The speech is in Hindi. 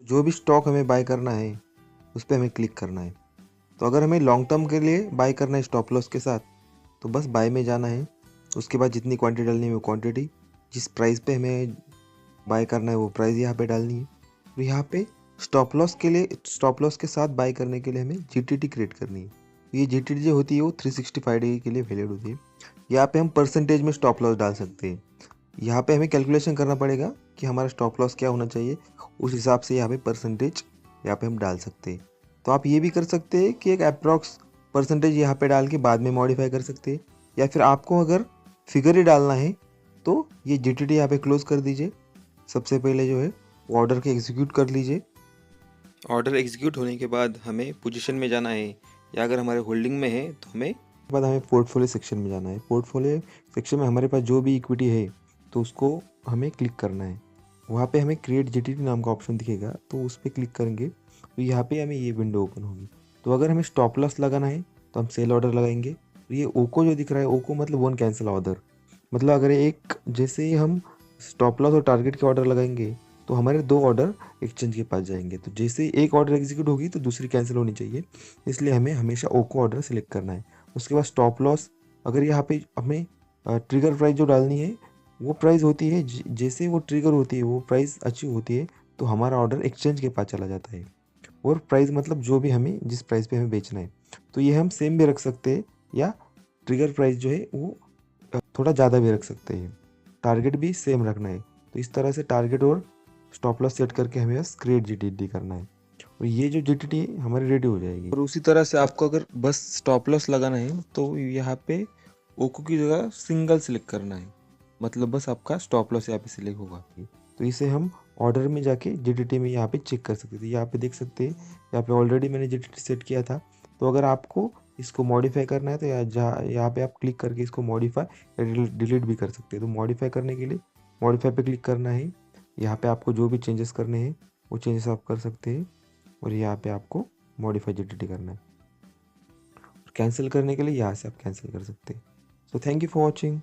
जो भी स्टॉक हमें बाय करना है उस पर हमें क्लिक करना है। तो अगर हमें लॉन्ग टर्म के लिए बाय करना है स्टॉप लॉस के साथ, तो बस बाय में जाना है। उसके बाद जितनी क्वांटिटी डालनी है वो क्वांटिटी, जिस प्राइस पे हमें बाय करना है वो प्राइस यहाँ पे डालनी है। और यहाँ पे स्टॉप लॉस के लिए, स्टॉप लॉस के साथ बाय करने के लिए हमें जीटीटी क्रिएट करनी है। ये जीटीटी जो होती है वो 365 डे के लिए वैलिड होती है। यहाँ पे हम परसेंटेज में स्टॉप लॉस डाल सकते हैं। यहाँ पे हमें कैलकुलेशन करना पड़ेगा कि हमारा स्टॉप लॉस क्या होना चाहिए, उस हिसाब से यहाँ पे परसेंटेज यहाँ पे हम डाल सकते हैं। तो आप ये भी कर सकते हैं कि एक अप्रॉक्स परसेंटेज यहाँ पे डाल के बाद में मॉडिफाई कर सकते हैं, या फिर आपको अगर फिगर ही डालना है तो ये जीटीटी यहाँ पे क्लोज कर दीजिए। सबसे पहले जो है वो ऑर्डर के एग्जीक्यूट कर लीजिए। ऑर्डर एग्जीक्यूट होने के बाद हमें पोजीशन में जाना है, या अगर हमारे होल्डिंग में है तो हमें बाद हमें पोर्टफोलियो सेक्शन में जाना है। पोर्टफोलियो सेक्शन में हमारे पास जो भी इक्विटी है तो उसको हमें क्लिक करना है। वहाँ पे हमें क्रिएट जीटीटी नाम का ऑप्शन दिखेगा, तो उस पर क्लिक करेंगे तो यहाँ पे हमें ये विंडो ओपन होगी। तो अगर हमें स्टॉप लॉस लगाना है तो हम सेल ऑर्डर लगाएंगे। तो ये ओको जो दिख रहा है, ओको मतलब वन कैंसिल ऑर्डर। मतलब अगर एक जैसे ही हम स्टॉप लॉस और टारगेट के ऑर्डर लगाएंगे तो हमारे दो ऑर्डर एक्सचेंज के पास जाएंगे। तो जैसे ही एक ऑर्डर एग्जीक्यूट होगी तो दूसरी कैंसिल होनी चाहिए, इसलिए हमें हमेशा ओको ऑर्डर सेलेक्ट करना है। उसके बाद स्टॉप लॉस, अगर यहाँ पे हमें ट्रिगर प्राइस जो डालनी है वो प्राइस होती है जैसे वो ट्रिगर होती है वो प्राइस अचीव होती है तो हमारा ऑर्डर एक्सचेंज के पास चला जाता है। और प्राइस मतलब जो भी हमें जिस प्राइस पे हमें बेचना है, तो ये हम सेम भी रख सकते हैं, या ट्रिगर प्राइस जो है वो थोड़ा ज़्यादा भी रख सकते हैं। टारगेट भी सेम रखना है। तो इस तरह से टारगेट और स्टॉप लॉस सेट करके हमें बस क्रिएट जीटीटी करना है, और ये जो जीटीटी हमारी रेडी हो जाएगी। और उसी तरह से आपको अगर बस स्टॉप लॉस लगाना है तो यहाँ पे ओको की जगह सिंगल सिलेक्ट करना है, मतलब बस आपका स्टॉप लॉस यहाँ पे सिलेक्ट होगा। तो इसे हम ऑर्डर में जाके जीटीटी में यहाँ पे चेक कर सकते थे। यहाँ पे देख सकते हैं, यहाँ पे ऑलरेडी मैंने जीटीटी सेट किया था। तो अगर आपको इसको मॉडिफाई करना है तो यहाँ पे आप क्लिक करके इसको मॉडिफाई या डिलीट भी कर सकते हैं। तो मॉडिफाई करने के लिए मॉडिफाई पे क्लिक करना है। यहाँ पे आपको जो भी चेंजेस करने हैं वो चेंजेस आप कर सकते हैं, और यहाँ पे आपको मॉडिफाई जीटीटी करना है। कैंसिल करने के लिए यहाँ से आप कैंसिल कर सकते हैं। So thank you for watching.